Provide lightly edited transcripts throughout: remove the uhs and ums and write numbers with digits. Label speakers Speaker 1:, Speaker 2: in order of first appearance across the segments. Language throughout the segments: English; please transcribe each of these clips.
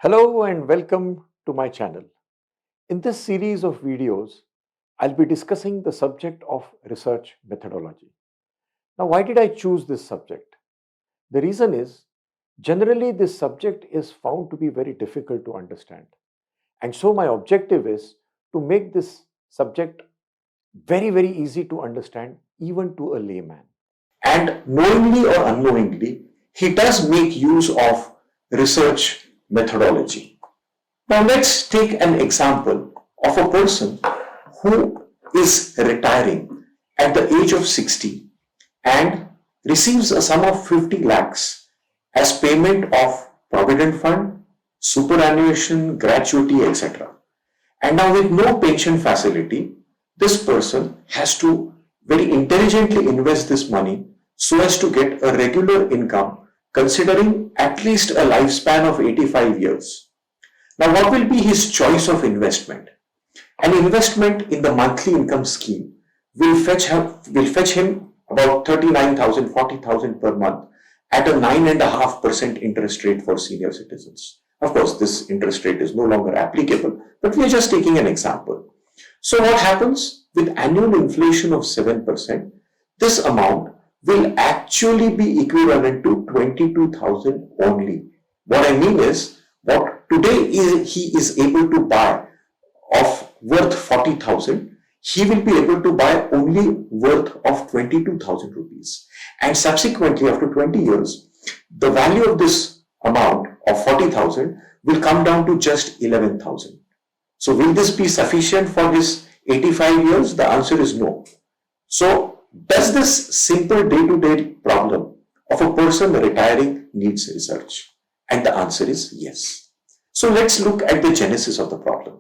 Speaker 1: Hello and welcome to my channel. In this series of videos, I'll be discussing the subject of research methodology. Now, why did I choose this subject? The reason is, generally this subject is found to be very difficult to understand. And so my objective is to make this subject very easy to understand even to a layman. And knowingly or unknowingly, he does make use of research methodology. Now let's take an example of a person who is retiring at the age of 60 and receives a sum of 50 lakhs as payment of provident fund, superannuation, gratuity, etc. And now with no pension facility, this person has to very intelligently invest this money so as to get a regular income considering at least a lifespan of 85 years. Now, what will be his choice of investment? An investment in the monthly income scheme will fetch him about 39,000, 40,000 per month at a 9.5% interest rate for senior citizens. Of course, this interest rate is no longer applicable, but we are just taking an example. So what happens with annual inflation of 7%? This amount will actually be equivalent to 22,000 only. What I mean is, what today he is able to buy of worth 40,000, he will be able to buy only worth of 22,000 rupees. And subsequently, after 20 years, the value of this amount of 40,000 will come down to just 11,000. So will this be sufficient for his 85 years? The answer is no. So does this simple day-to-day problem of a person retiring needs research? And the answer is yes. So let's look at the genesis of the problem.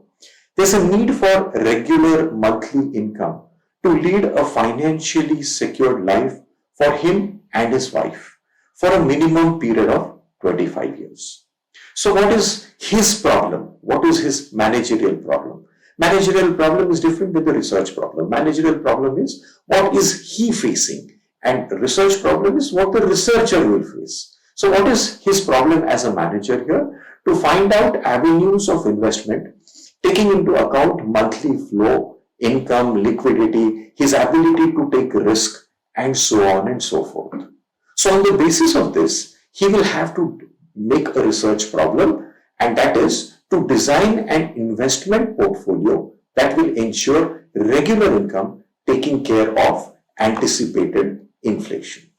Speaker 1: There's a need for regular monthly income to lead a financially secured life for him and his wife for a minimum period of 25 years. So what is his problem? What is his managerial problem? Managerial problem is different with the research problem. Managerial problem is what is he facing, and research problem is what the researcher will face. So what is his problem as a manager here? To find out avenues of investment taking into account monthly flow, income, liquidity, his ability to take risk, and so on and so forth. So on the basis of this, he will have to make a research problem, and that is to design an investment portfolio that will ensure regular income taking care of anticipated inflation.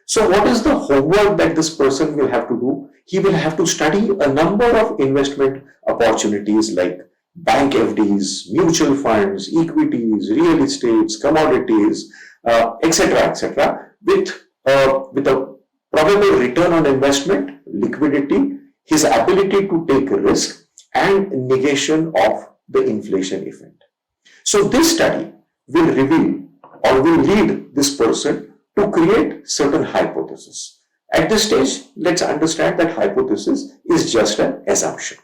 Speaker 1: So what is the homework that this person will have to do? He will have to study a number of investment opportunities like bank FDs, mutual funds, equities, real estates, commodities, etc., with a probable return on investment, liquidity, his ability to take risk, and negation of the inflation effect. So this study will reveal or will lead this person to create certain hypothesis. At this stage, let's understand that hypothesis is just an assumption.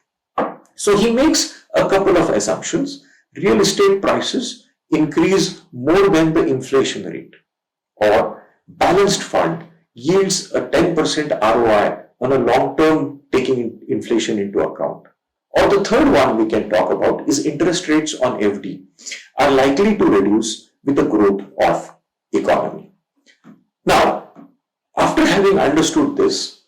Speaker 1: So he makes a couple of assumptions. Real estate prices increase more than the inflation rate, or balanced fund yields a 10% ROI on a long term taking inflation into account. Or the third one we can talk about is interest rates on FD are likely to reduce with the growth of economy. Now, after having understood this,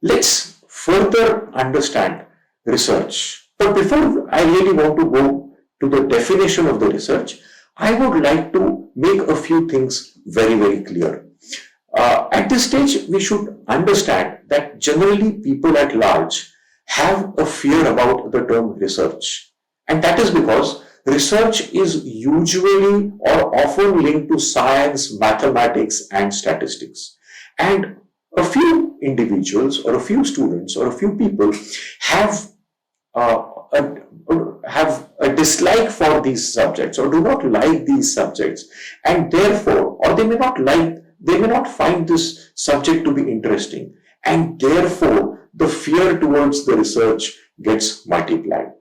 Speaker 1: let's further understand research. But before I really want to go to the definition of the research, I would like to make a few things very clear. At this stage, we should understand that generally people at large have a fear about the term research. And that is because research is usually or often linked to science, mathematics, and statistics. And a few individuals or a few students or a few people have a dislike for these subjects or do not like these subjects, and therefore, or they may not find this subject to be interesting, and therefore the fear towards the research gets multiplied.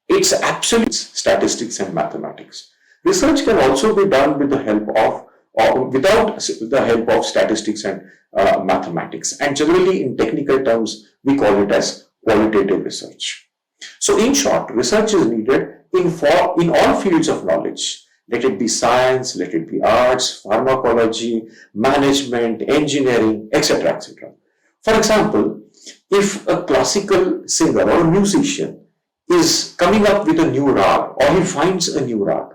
Speaker 1: It's absolute statistics and mathematics. Research can also be done with the help of or without the help of statistics and mathematics, and generally in technical terms we call it as
Speaker 2: qualitative research. So in short, research is needed in all fields of knowledge. Let it be science, let it be arts, pharmacology, management, engineering, etc., etc. For example, if a classical singer or a musician is coming up with a new rag or he finds a new rag,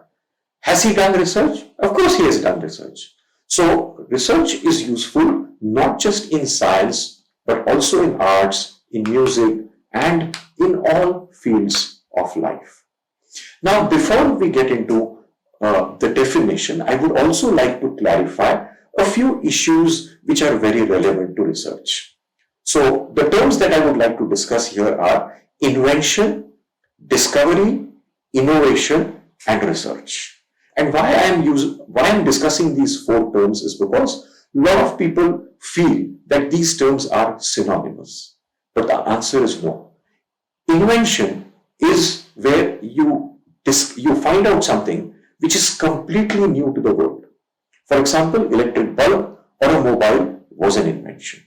Speaker 2: has he done research? Of course he has done research. So research is useful not just in science but also in arts, in music, and in all fields of life. Now, before we get into the definition, I would also like to clarify a few issues which are very relevant to research. So, the terms that I would like to discuss here are invention, discovery, innovation, and research. And why I'm discussing these four terms is because a lot of people feel that these terms are synonymous. But the answer is no. Invention is where you find out something which is completely new to the world. For example, electric bulb or a mobile was an invention.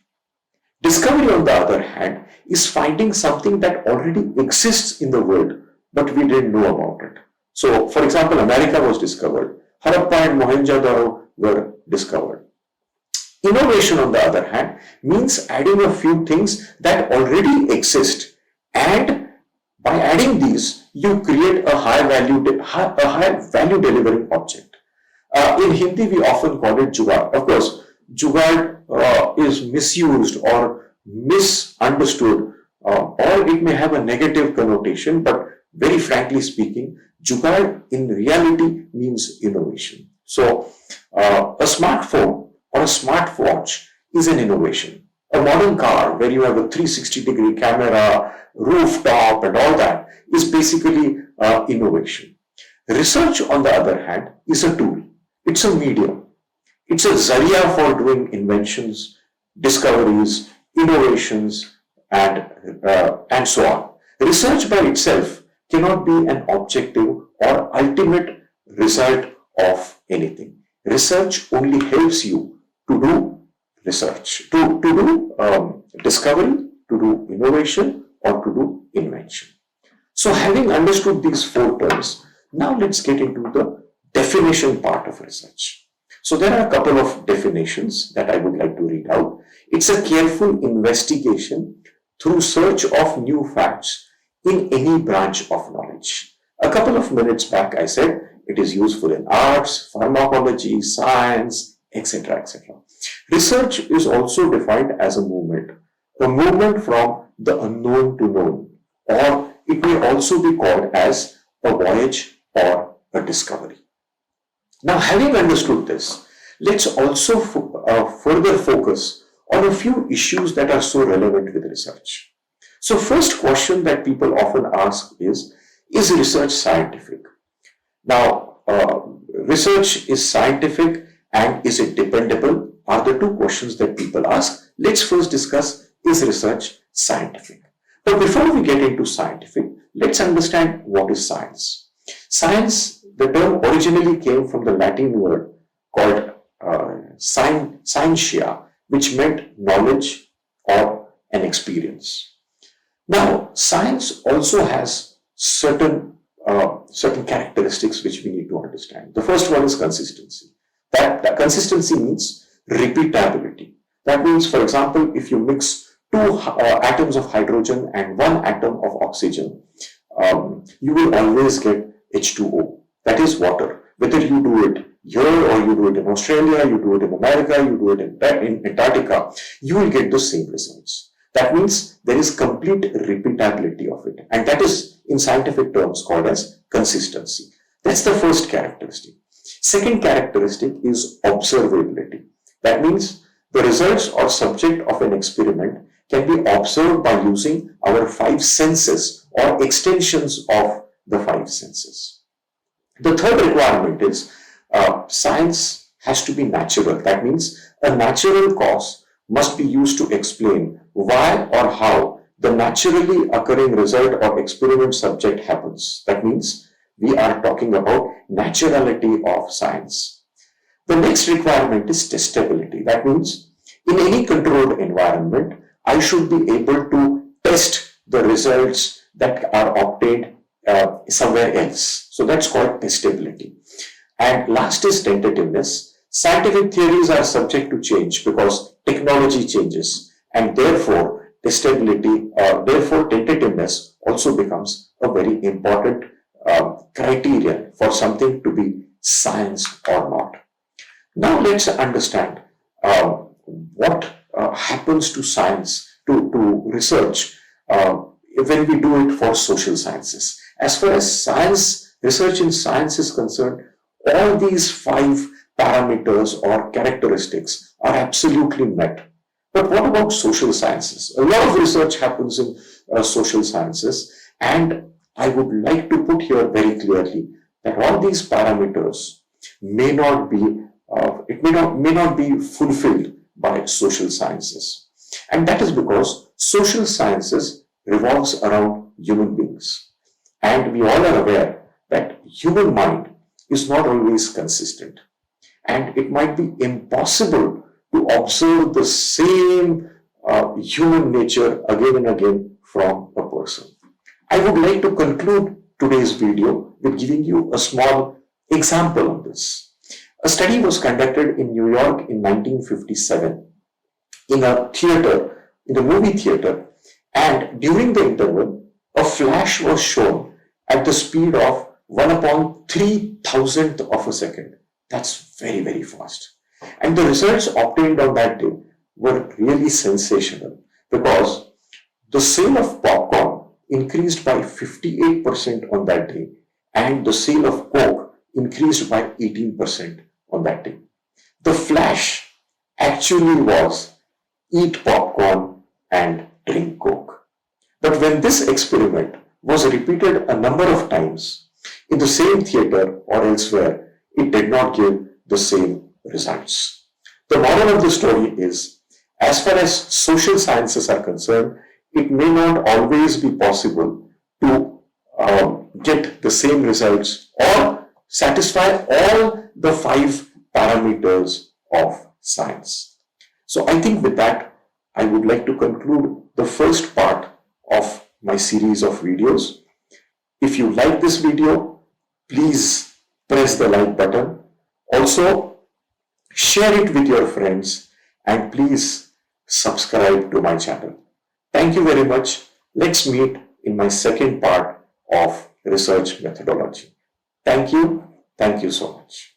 Speaker 2: Discovery, on the other hand, is finding something that already exists in the world, but we didn't know about it. So, for example, America was discovered. Harappa and Mohenjo-daro were discovered. Innovation, on the other hand, means adding a few things that already exist, and by adding these, you create a high value delivering object. In Hindi, we often call it jugaad. Of course, jugaad is misused or misunderstood, or it may have a negative connotation, but very frankly speaking, jugaad in reality means innovation. So, a smartphone or a smartwatch is an innovation. A modern car where you have a 360-degree camera, rooftop, and all that is basically innovation. Research, on the other hand, is a tool. It's a medium. It's a zaria for doing inventions, discoveries, innovations, and so on. Research by itself cannot be an objective or ultimate result of anything. Research only helps you to do research, to do discovery, to do innovation, or to do invention. So having understood these four terms, now let's get into the definition part of research. So there are a couple of definitions that I would like to read out. It's a careful investigation through search of new facts in any branch of knowledge. A couple of minutes back I said it is useful in arts, pharmacology, science, etc., etc. Research is also defined as a movement from the unknown to known, or it may also be called as a voyage or a discovery. Now, having understood this, let's also further focus on a few issues that are so relevant with research. So, first question that people often ask is research scientific? Now, research is scientific and is it dependable are the two questions that people ask. Let's first discuss, is research scientific? But before we get into scientific, let's understand what is science. Science, the term originally came from the Latin word called scientia, which meant knowledge or an experience. Now, science also has certain characteristics which we need to understand. The first one is consistency. That consistency means repeatability. That means, for example, if you mix two atoms of hydrogen and one atom of oxygen, you will always get H2O. That is water. Whether you do it here or you do it in Australia, you do it in America, you do it in Antarctica, you will get the same results. That means there is complete repeatability of it. And that is, in scientific terms, called as consistency. That's the first characteristic. Second characteristic is observability. That means the results or subject of an experiment can be observed by using our five senses or extensions of the five senses. The third requirement is science has to be natural. That means a natural cause must be used to explain why or how the naturally occurring result or experiment subject happens. That means we are talking about naturality of science. The next requirement is testability. That means in any controlled environment, I should be able to test the results that are obtained somewhere else. So that's called testability. And last is tentativeness. Scientific theories are subject to change because technology changes, and therefore testability, therefore tentativeness also becomes a very important criterion for something to be science or not. Now let's understand what happens to science, to research, when we do it for social sciences. As far as science, research in science is concerned, all these 5 parameters or characteristics are absolutely met. But what about social sciences? A lot of research happens in social sciences, and I would like to put here very clearly that all these parameters may not be may not be fulfilled by social sciences, and that is because social sciences revolves around human beings, and we all are aware that human mind is not always consistent, and it might be impossible to observe the same human nature again and again from a person. I would like to conclude today's video with giving you a small example on this. A study was conducted in New York in 1957 in a theater, in a movie theater, and during the interval, a flash was shown at the speed of 1 upon 3,000th of a second. That's very, very fast. And the results obtained on that day were really sensational because the sale of popcorn increased by 58% on that day, and the sale of Coke increased by 18% on that day. The flash actually was eat popcorn and drink Coke. But when this experiment was repeated a number of times in the same theater or elsewhere, it did not give the same results. The moral of the story is, as far as social sciences are concerned, it may not always be possible to get the same results or satisfy all the 5 parameters of science. So I think with that, I would like to conclude the first part of my series of videos. If you like this video, please press the like button. Also, share it with your friends, and please subscribe to my channel. Thank you very much. Let's meet in my second part of research methodology. Thank you. Thank you so much.